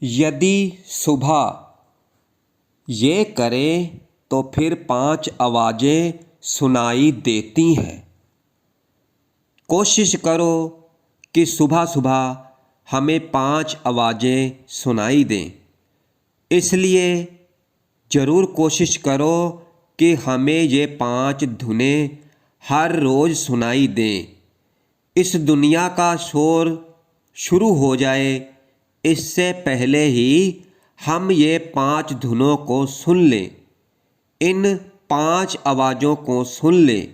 यदि सुबह ये करें तो फिर 5 आवाज़ें सुनाई देती हैं। कोशिश करो कि सुबह सुबह हमें 5 आवाज़ें सुनाई दें। इसलिए ज़रूर कोशिश करो कि हमें ये 5 धुनें हर रोज़ सुनाई दें। इस दुनिया का शोर शुरू हो जाए इससे पहले ही हम ये 5 धुनों को सुन लें, इन 5 आवाज़ों को सुन लें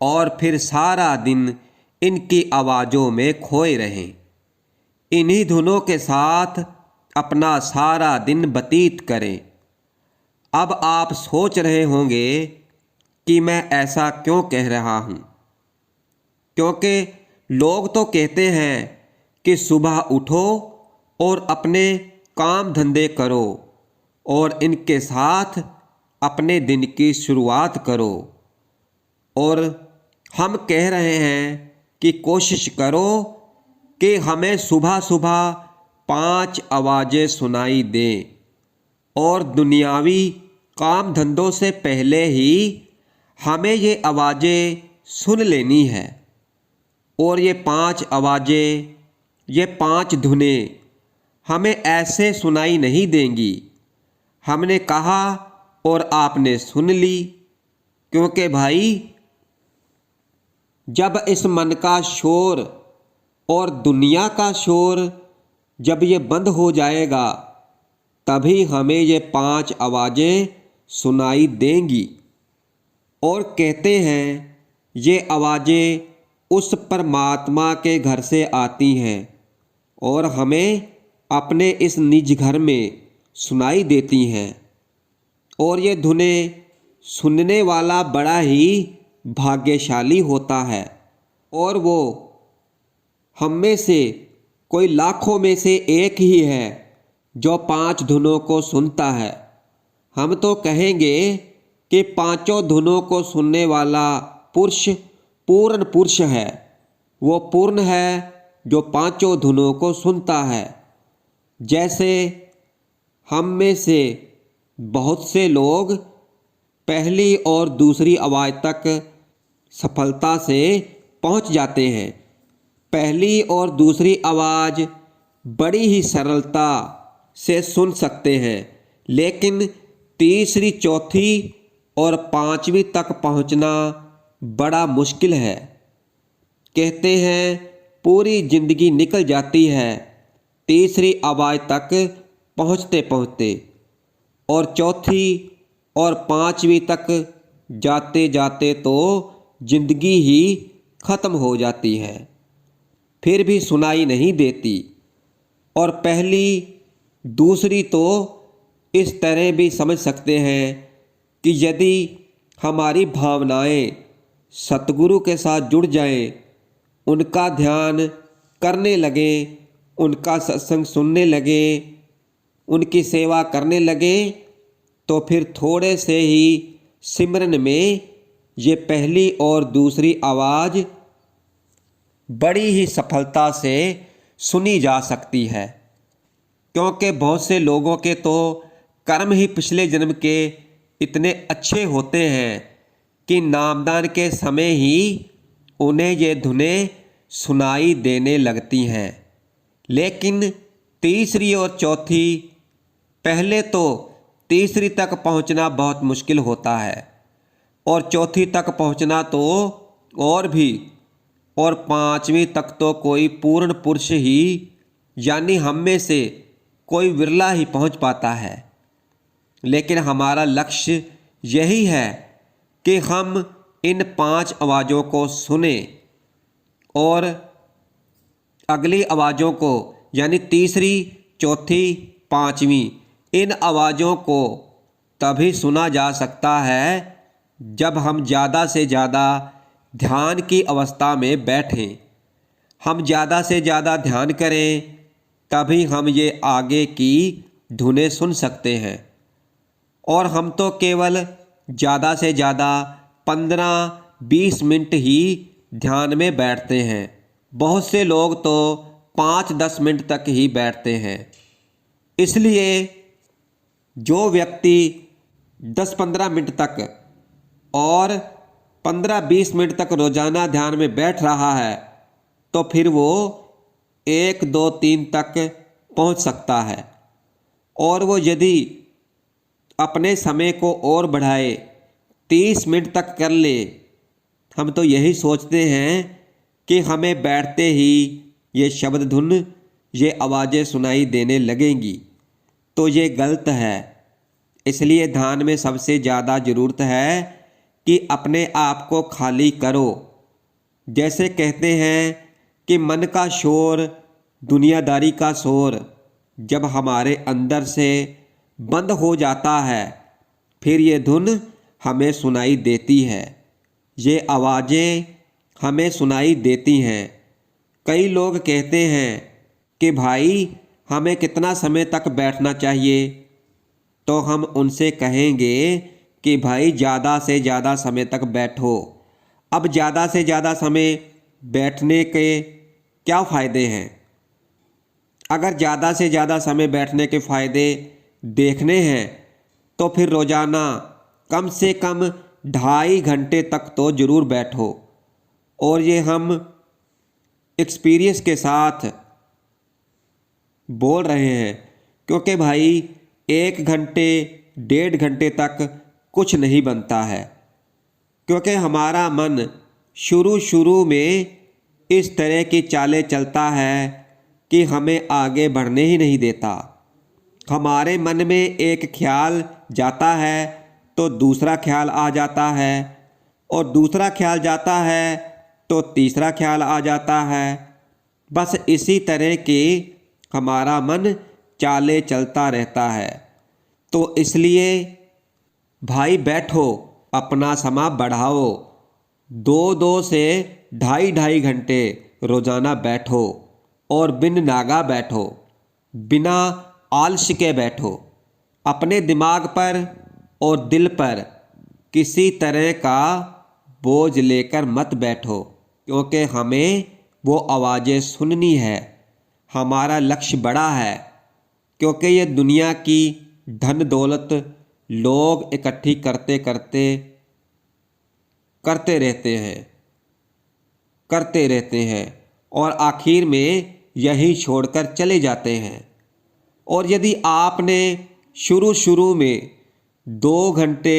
और फिर सारा दिन इनकी आवाज़ों में खोए रहें। इन्हीं धुनों के साथ अपना सारा दिन व्यतीत करें। अब आप सोच रहे होंगे कि मैं ऐसा क्यों कह रहा हूँ, क्योंकि लोग तो कहते हैं कि सुबह उठो और अपने काम धंधे करो और इनके साथ अपने दिन की शुरुआत करो। और हम कह रहे हैं कि कोशिश करो कि हमें सुबह सुबह 5 आवाज़ें सुनाई दें और दुनियावी काम धंधों से पहले ही हमें ये आवाज़ें सुन लेनी है। और ये 5 आवाज़ें, ये 5 धुनें हमें ऐसे सुनाई नहीं देंगी। हमने कहा और आपने सुन ली, क्योंकि भाई जब इस मन का शोर और दुनिया का शोर जब ये बंद हो जाएगा तभी हमें ये 5 आवाज़ें सुनाई देंगी। और कहते हैं ये आवाज़ें उस परमात्मा के घर से आती हैं और हमें अपने इस निज घर में सुनाई देती हैं। और ये धुनें सुनने वाला बड़ा ही भाग्यशाली होता है और वो हम में से कोई लाखों में से एक ही है जो 5 धुनों को सुनता है। हम तो कहेंगे कि 5 धुनों को सुनने वाला पुरुष पूर्ण पुरुष है। वो पूर्ण है जो 5 धुनों को सुनता है। जैसे हम में से बहुत से लोग पहली और दूसरी आवाज़ तक सफलता से पहुंच जाते हैं। पहली और दूसरी आवाज़ बड़ी ही सरलता से सुन सकते हैं, लेकिन तीसरी, चौथी और 5वीं तक पहुंचना बड़ा मुश्किल है। कहते हैं पूरी ज़िंदगी निकल जाती है तीसरी आवाज़ तक पहुंचते पहुंचते, और चौथी और 5वीं तक जाते जाते तो ज़िंदगी ही ख़त्म हो जाती है, फिर भी सुनाई नहीं देती। और पहली, दूसरी तो इस तरह भी समझ सकते हैं कि यदि हमारी भावनाएं सतगुरु के साथ जुड़ जाएं, उनका ध्यान करने लगे, उनका सत्संग सुनने लगे, उनकी सेवा करने लगे, तो फिर थोड़े से ही सिमरन में ये पहली और दूसरी आवाज़ बड़ी ही सफलता से सुनी जा सकती है। क्योंकि बहुत से लोगों के तो कर्म ही पिछले जन्म के इतने अच्छे होते हैं कि नामदान के समय ही उन्हें ये धुनें सुनाई देने लगती हैं। लेकिन तीसरी और चौथी, पहले तो तीसरी तक पहुंचना बहुत मुश्किल होता है और चौथी तक पहुंचना तो और भी, और 5वीं तक तो कोई पूर्ण पुरुष ही, यानी हम में से कोई विरला ही पहुंच पाता है। लेकिन हमारा लक्ष्य यही है कि हम इन 5 आवाज़ों को सुने और अगली आवाज़ों को, यानी तीसरी, चौथी, 5वीं, इन आवाज़ों को तभी सुना जा सकता है जब हम ज़्यादा से ज़्यादा ध्यान की अवस्था में बैठें। हम ज़्यादा से ज़्यादा ध्यान करें तभी हम ये आगे की धुनें सुन सकते हैं। और हम तो केवल ज़्यादा से ज़्यादा 15-20 मिनट ही ध्यान में बैठते हैं। बहुत से लोग तो 5-10 मिनट तक ही बैठते हैं। इसलिए जो व्यक्ति 10-15 मिनट तक और 15-20 मिनट तक रोजाना ध्यान में बैठ रहा है तो फिर वो 1, 2, 3 तक पहुंच सकता है। और वो यदि अपने समय को और बढ़ाए 30 मिनट तक कर ले, हम तो यही सोचते हैं कि हमें बैठते ही ये शब्द धुन, ये आवाज़ें सुनाई देने लगेंगी, तो ये गलत है। इसलिए ध्यान में सबसे ज़्यादा ज़रूरत है कि अपने आप को खाली करो। जैसे कहते हैं कि मन का शोर, दुनियादारी का शोर जब हमारे अंदर से बंद हो जाता है, फिर ये धुन हमें सुनाई देती है, ये आवाज़ें हमें सुनाई देती हैं। कई लोग कहते हैं कि भाई हमें कितना समय तक बैठना चाहिए, तो हम उनसे कहेंगे कि भाई ज़्यादा से ज़्यादा समय तक बैठो। अब ज़्यादा से ज़्यादा समय बैठने के क्या फ़ायदे हैं? अगर ज़्यादा से ज़्यादा समय बैठने के फ़ायदे देखने हैं तो फिर रोज़ाना कम से कम 2.5 घंटे तक तो ज़रूर बैठो। और ये हम एक्सपीरियंस के साथ बोल रहे हैं, क्योंकि भाई 1 घंटे 1.5 घंटे तक कुछ नहीं बनता है, क्योंकि हमारा मन शुरू में इस तरह की चालें चलता है कि हमें आगे बढ़ने ही नहीं देता। हमारे मन में एक ख्याल जाता है तो दूसरा ख्याल आ जाता है, और दूसरा ख्याल जाता है तो तीसरा ख्याल आ जाता है। बस इसी तरह की हमारा मन चाले चलता रहता है। तो इसलिए भाई बैठो, अपना समय बढ़ाओ, 2-2 से 2.5 घंटे रोज़ाना बैठो, और बिन नागा बैठो, बिना आलस्य के बैठो। अपने दिमाग पर और दिल पर किसी तरह का बोझ लेकर मत बैठो, क्योंकि हमें वो आवाज़ें सुननी है। हमारा लक्ष्य बड़ा है, क्योंकि ये दुनिया की धन दौलत लोग इकट्ठी करते रहते हैं और आखिर में यही छोड़कर चले जाते हैं। और यदि आपने शुरू में 2 घंटे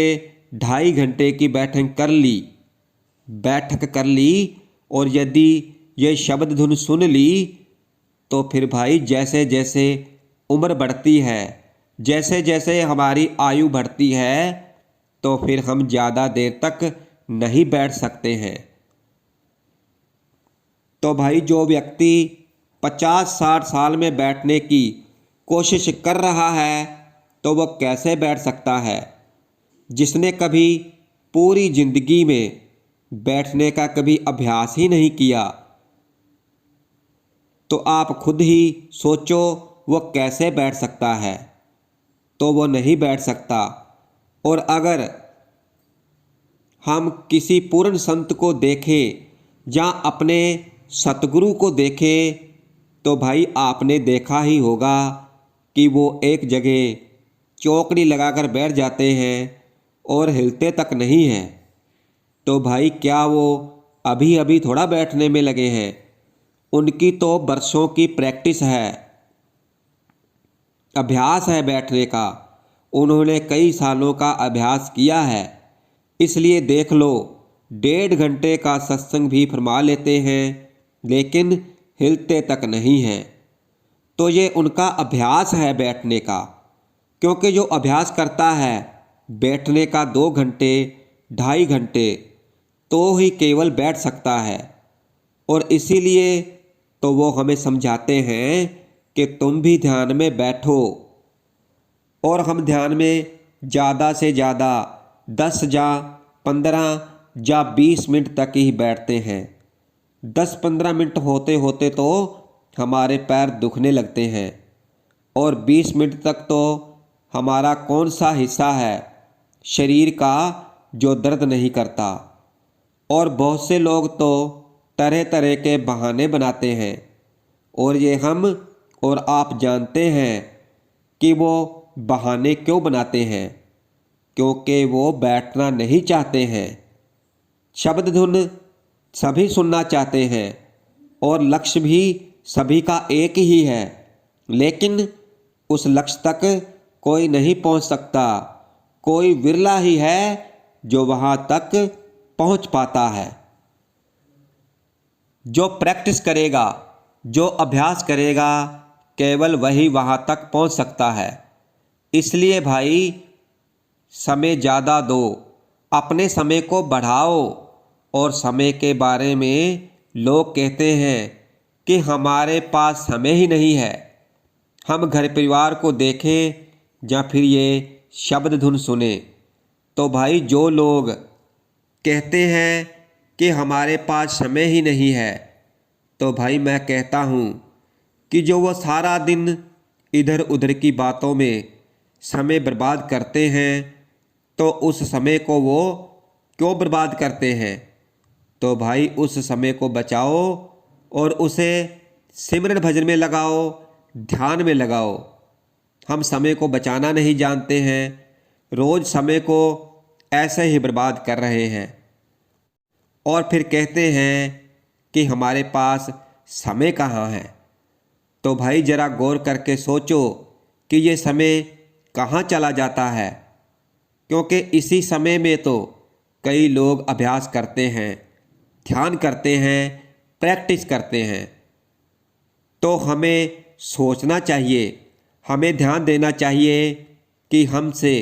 2.5 घंटे की बैठक कर ली और यदि ये शब्द धुन सुन ली, तो फिर भाई जैसे जैसे उम्र बढ़ती है, जैसे जैसे हमारी आयु बढ़ती है, तो फिर हम ज़्यादा देर तक नहीं बैठ सकते हैं। तो भाई जो व्यक्ति 50-60 साल में बैठने की कोशिश कर रहा है तो वो कैसे बैठ सकता है? जिसने कभी पूरी जिंदगी में बैठने का कभी अभ्यास ही नहीं किया, तो आप खुद ही सोचो वो कैसे बैठ सकता है? तो वो नहीं बैठ सकता। और अगर हम किसी पूर्ण संत को देखें या अपने सतगुरु को देखें, तो भाई आपने देखा ही होगा कि वो एक जगह चौकड़ी लगाकर बैठ जाते हैं और हिलते तक नहीं हैं। तो भाई क्या वो अभी अभी थोड़ा बैठने में लगे हैं? उनकी तो बरसों की प्रैक्टिस है, अभ्यास है बैठने का। उन्होंने कई सालों का अभ्यास किया है। इसलिए देख लो, 1.5 घंटे का सत्संग भी फरमा लेते हैं, लेकिन हिलते तक नहीं हैं। तो ये उनका अभ्यास है बैठने का, क्योंकि जो अभ्यास करता है बैठने का 2 घंटे 2.5 घंटे, तो ही केवल बैठ सकता है। और इसीलिए तो वो हमें समझाते हैं कि तुम भी ध्यान में बैठो। और हम ध्यान में ज़्यादा से ज़्यादा 10 या 15 या 20 मिनट तक ही बैठते हैं। 10-15 मिनट होते होते तो हमारे पैर दुखने लगते हैं, और 20 मिनट तक तो हमारा कौन सा हिस्सा है शरीर का जो दर्द नहीं करता। और बहुत से लोग तो तरह तरह के बहाने बनाते हैं, और ये हम और आप जानते हैं कि वो बहाने क्यों बनाते हैं, क्योंकि वो बैठना नहीं चाहते हैं। शब्द धुन सभी सुनना चाहते हैं और लक्ष्य भी सभी का एक ही है, लेकिन उस लक्ष्य तक कोई नहीं पहुंच सकता। कोई विरला ही है जो वहां तक पहुंच पाता है। जो प्रैक्टिस करेगा, जो अभ्यास करेगा, केवल वही वहां तक पहुंच सकता है। इसलिए भाई समय ज़्यादा दो, अपने समय को बढ़ाओ। और समय के बारे में लोग कहते हैं कि हमारे पास समय ही नहीं है। हम घर परिवार को देखें या फिर ये शब्द धुन सुने, तो भाई जो लोग कहते हैं कि हमारे पास समय ही नहीं है, तो भाई मैं कहता हूँ कि जो वो सारा दिन इधर उधर की बातों में समय बर्बाद करते हैं, तो उस समय को वो क्यों बर्बाद करते हैं। तो भाई उस समय को बचाओ और उसे सिमरन भजन में लगाओ, ध्यान में लगाओ। हम समय को बचाना नहीं जानते हैं, रोज़ समय को ऐसे ही बर्बाद कर रहे हैं और फिर कहते हैं कि हमारे पास समय कहाँ है। तो भाई ज़रा गौर करके सोचो कि ये समय कहाँ चला जाता है, क्योंकि इसी समय में तो कई लोग अभ्यास करते हैं, ध्यान करते हैं, प्रैक्टिस करते हैं। तो हमें सोचना चाहिए, हमें ध्यान देना चाहिए कि हमसे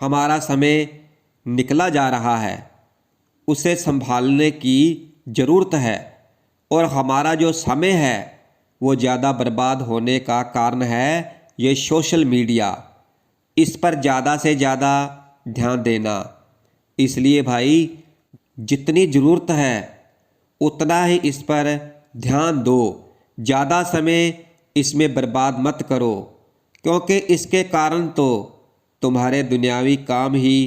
हमारा समय निकला जा रहा है, उसे संभालने की ज़रूरत है। और हमारा जो समय है वो ज़्यादा बर्बाद होने का कारण है ये सोशल मीडिया। इस पर ज़्यादा से ज़्यादा ध्यान देना। इसलिए भाई जितनी ज़रूरत है उतना ही इस पर ध्यान दो, ज़्यादा समय इसमें बर्बाद मत करो, क्योंकि इसके कारण तो तुम्हारे दुनियावी काम ही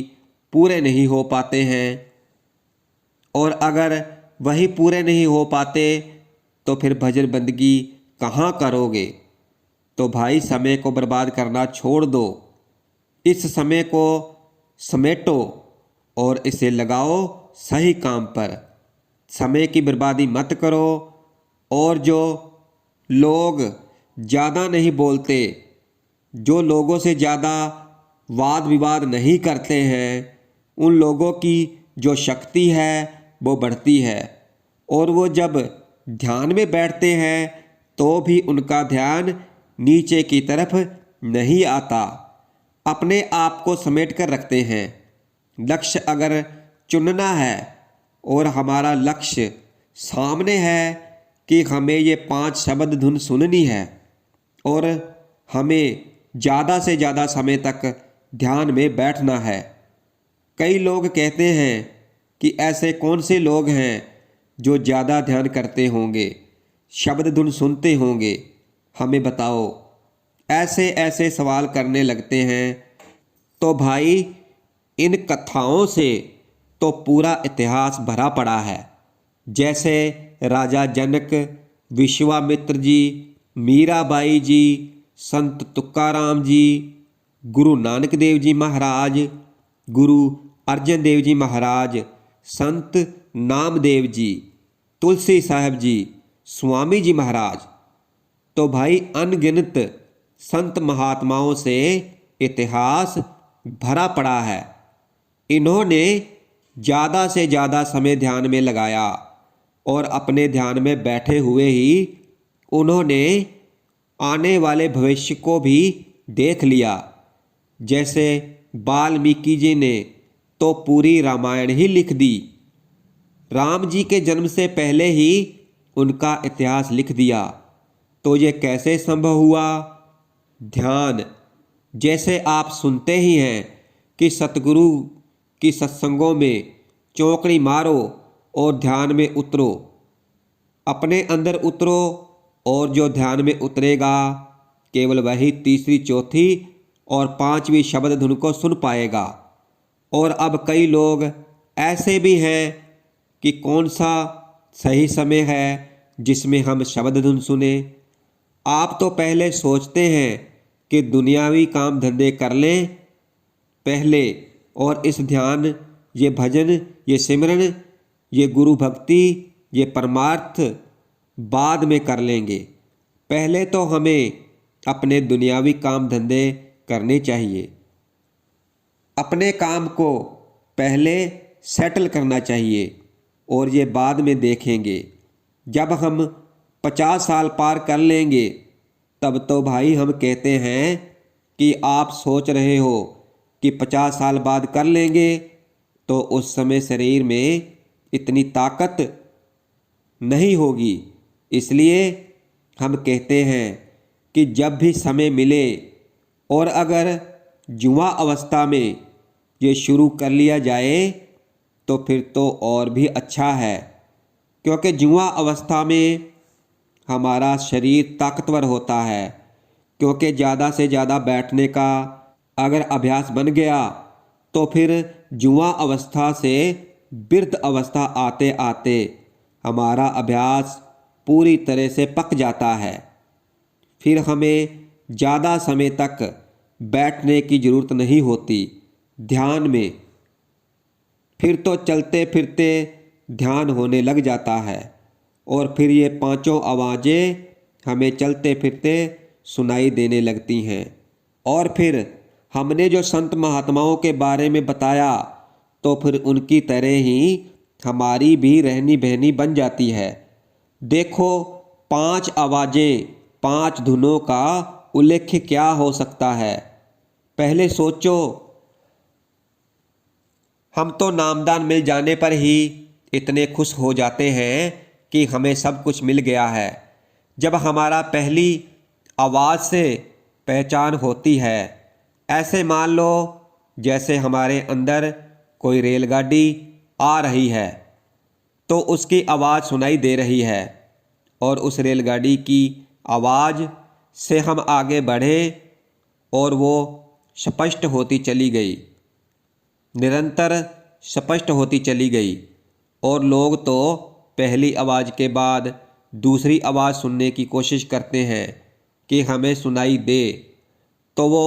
पूरे नहीं हो पाते हैं। और अगर वही पूरे नहीं हो पाते तो फिर भजन बंदगी कहाँ करोगे। तो भाई समय को बर्बाद करना छोड़ दो, इस समय को समेटो और इसे लगाओ सही काम पर। समय की बर्बादी मत करो। और जो लोग ज़्यादा नहीं बोलते, जो लोगों से ज़्यादा वाद विवाद नहीं करते हैं, उन लोगों की जो शक्ति है वो बढ़ती है। और वो जब ध्यान में बैठते हैं तो भी उनका ध्यान नीचे की तरफ नहीं आता, अपने आप को समेट कर रखते हैं। लक्ष्य अगर चुनना है और हमारा लक्ष्य सामने है कि हमें ये 5 शब्द धुन सुननी है और हमें ज़्यादा से ज़्यादा समय तक ध्यान में बैठना है। कई लोग कहते हैं कि ऐसे कौन से लोग हैं जो ज़्यादा ध्यान करते होंगे, शब्द धुन सुनते होंगे, हमें बताओ। ऐसे ऐसे सवाल करने लगते हैं। तो भाई इन कथाओं से तो पूरा इतिहास भरा पड़ा है। जैसे राजा जनक, विश्वामित्र जी, मीराबाई जी, संत तुकाराम जी, गुरु नानक देव जी महाराज, गुरु अर्जन देव जी महाराज, संत नामदेव जी, तुलसी साहब जी, स्वामी जी महाराज। तो भाई अनगिनत संत महात्माओं से इतिहास भरा पड़ा है। इन्होंने ज़्यादा से ज़्यादा समय ध्यान में लगाया और अपने ध्यान में बैठे हुए ही उन्होंने आने वाले भविष्य को भी देख लिया। जैसे वाल्मीकि जी ने तो पूरी रामायण ही लिख दी, राम जी के जन्म से पहले ही उनका इतिहास लिख दिया। तो ये कैसे संभव हुआ? ध्यान। जैसे आप सुनते ही हैं कि सतगुरु की सत्संगों में चौकड़ी मारो और ध्यान में उतरो, अपने अंदर उतरो, और जो ध्यान में उतरेगा केवल वही तीसरी, चौथी और 5वीं शब्द धुन को सुन पाएगा। और अब कई लोग ऐसे भी हैं कि कौन सा सही समय है जिसमें हम शब्द धुन सुने। आप तो पहले सोचते हैं कि दुनियावी काम धंधे कर लें पहले, और इस ध्यान, ये भजन, ये सिमरन, ये गुरु भक्ति, ये परमार्थ बाद में कर लेंगे। पहले तो हमें अपने दुनियावी काम धंधे करने चाहिए। अपने काम को पहले सेटल करना चाहिए और ये बाद में देखेंगे। जब हम 50 साल पार कर लेंगे तब तो भाई हम कहते हैं कि आप सोच रहे हो कि 50 साल बाद कर लेंगे, तो उस समय शरीर में इतनी ताकत नहीं होगी। इसलिए हम कहते हैं कि जब भी समय मिले, और अगर जुआ अवस्था में ये शुरू कर लिया जाए तो फिर तो और भी अच्छा है, क्योंकि जुआ अवस्था में हमारा शरीर ताकतवर होता है। क्योंकि ज़्यादा से ज़्यादा बैठने का अगर अभ्यास बन गया तो फिर जुआ अवस्था से वृद्ध अवस्था आते आते हमारा अभ्यास पूरी तरह से पक जाता है। फिर हमें ज़्यादा समय तक बैठने की ज़रूरत नहीं होती ध्यान में। फिर तो चलते फिरते ध्यान होने लग जाता है और फिर ये पांचों आवाज़ें हमें चलते फिरते सुनाई देने लगती हैं। और फिर हमने जो संत महात्माओं के बारे में बताया तो फिर उनकी तरह ही हमारी भी रहनी बहनी बन जाती है। देखो, 5 आवाज़ें, 5 धुनों का उल्लेख क्या हो सकता है? पहले सोचो, हम तो नामदान मिल जाने पर ही इतने खुश हो जाते हैं कि हमें सब कुछ मिल गया है। जब हमारा पहली आवाज़ से पहचान होती है, ऐसे मान लो जैसे हमारे अंदर कोई रेलगाड़ी आ रही है तो उसकी आवाज़ सुनाई दे रही है, और उस रेलगाड़ी की आवाज़ से हम आगे बढ़े और वो स्पष्ट होती चली गई, निरंतर स्पष्ट होती चली गई। और लोग तो पहली आवाज़ के बाद दूसरी आवाज़ सुनने की कोशिश करते हैं कि हमें सुनाई दे, तो वो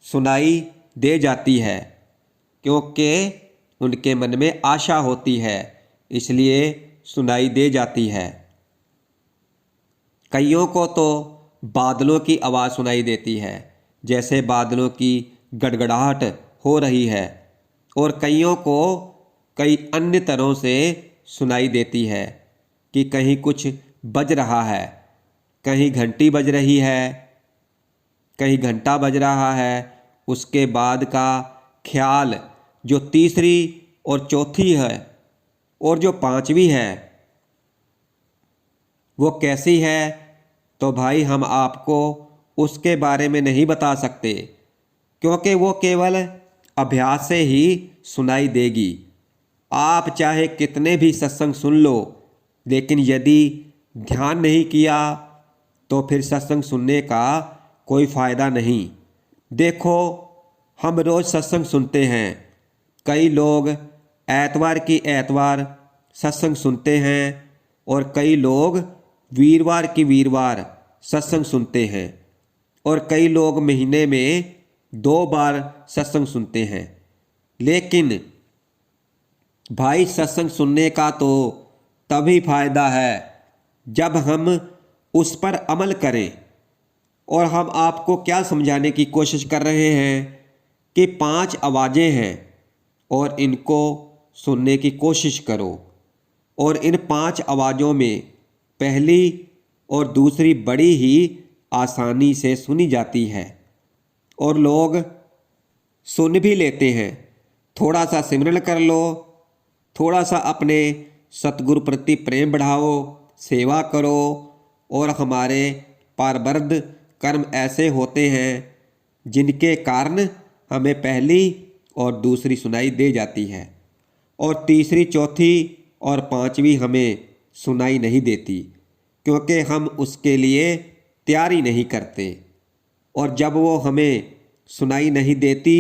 सुनाई दे जाती है क्योंकि उनके मन में आशा होती है, इसलिए सुनाई दे जाती है। कईयों को तो बादलों की आवाज़ सुनाई देती है, जैसे बादलों की गड़गड़ाहट हो रही है, और कईयों को कई अन्य तरह से सुनाई देती है कि कहीं कुछ बज रहा है, कहीं घंटी बज रही है, कहीं घंटा बज रहा है। उसके बाद का ख्याल जो तीसरी और चौथी है और जो पांचवी है वो कैसी है, तो भाई हम आपको उसके बारे में नहीं बता सकते, क्योंकि वो केवल अभ्यास से ही सुनाई देगी। आप चाहे कितने भी सत्संग सुन लो, लेकिन यदि ध्यान नहीं किया तो फिर सत्संग सुनने का कोई फ़ायदा नहीं। देखो, हम रोज़ सत्संग सुनते हैं। कई लोग एतवार की एतवार सत्संग सुनते हैं और कई लोग वीरवार की वीरवार सत्संग सुनते हैं, और कई लोग महीने में 2 बार सत्संग सुनते हैं। लेकिन भाई, सत्संग सुनने का तो तभी फायदा है जब हम उस पर अमल करें। और हम आपको क्या समझाने की कोशिश कर रहे हैं कि 5 आवाज़ें हैं और इनको सुनने की कोशिश करो। और इन 5 आवाज़ों में पहली और दूसरी बड़ी ही आसानी से सुनी जाती है और लोग सुन भी लेते हैं। थोड़ा सा सिमरन कर लो, थोड़ा सा अपने सतगुरु प्रति प्रेम बढ़ाओ, सेवा करो, और हमारे पारबद्ध कर्म ऐसे होते हैं जिनके कारण हमें पहली और दूसरी सुनाई दे जाती है, और तीसरी, चौथी और पांचवी हमें सुनाई नहीं देती, क्योंकि हम उसके लिए तैयारी नहीं करते। और जब वो हमें सुनाई नहीं देती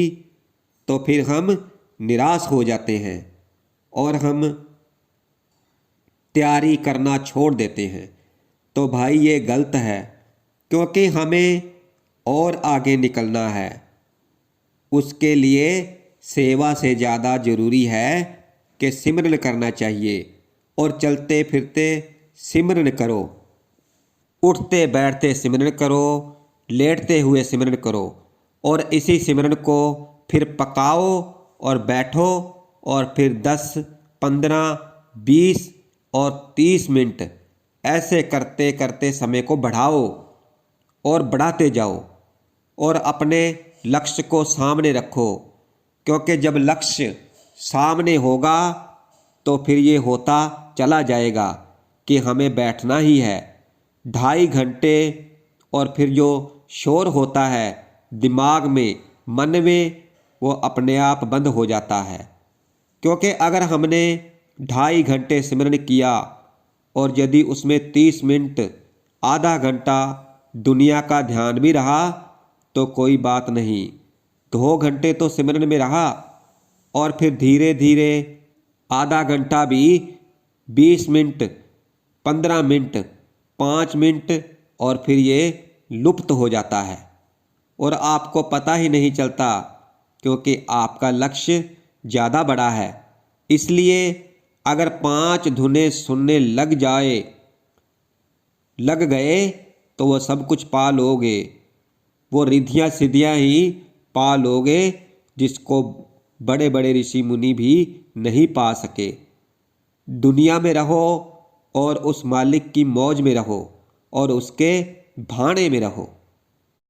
तो फिर हम निराश हो जाते हैं और हम तैयारी करना छोड़ देते हैं। तो भाई, ये गलत है, क्योंकि हमें और आगे निकलना है। उसके लिए सेवा से ज़्यादा ज़रूरी है कि सिमरन करना चाहिए और चलते फिरते सिमरन करो, उठते बैठते सिमरन करो, लेटते हुए सिमरन करो और इसी सिमरन को फिर पकाओ और बैठो और फिर 10, 15, 20 और 30 मिनट ऐसे करते करते समय को बढ़ाओ और बढ़ाते जाओ और अपने लक्ष्य को सामने रखो, क्योंकि जब लक्ष्य सामने होगा तो फिर ये होता चला जाएगा कि हमें बैठना ही है 2.5 घंटे। और फिर जो शोर होता है दिमाग में, मन में, वो अपने आप बंद हो जाता है। क्योंकि अगर हमने 2.5 घंटे सिमरन किया और यदि उसमें 30 मिनट, आधा घंटा दुनिया का ध्यान भी रहा तो कोई बात नहीं, 2 घंटे तो सिमरन में रहा और फिर धीरे धीरे आधा घंटा भी 20 मिनट, 15 मिनट, 5 मिनट और फिर ये लुप्त हो जाता है और आपको पता ही नहीं चलता, क्योंकि आपका लक्ष्य ज़्यादा बड़ा है। इसलिए अगर 5 धुनें सुनने लग गए तो वो सब कुछ पा लोगे, वो रिद्धियाँ सिद्धियाँ ही पा लोगे जिसको बड़े बड़े ऋषि मुनि भी नहीं पा सके। दुनिया में रहो और उस मालिक की मौज में रहो और उसके भाने में रहो।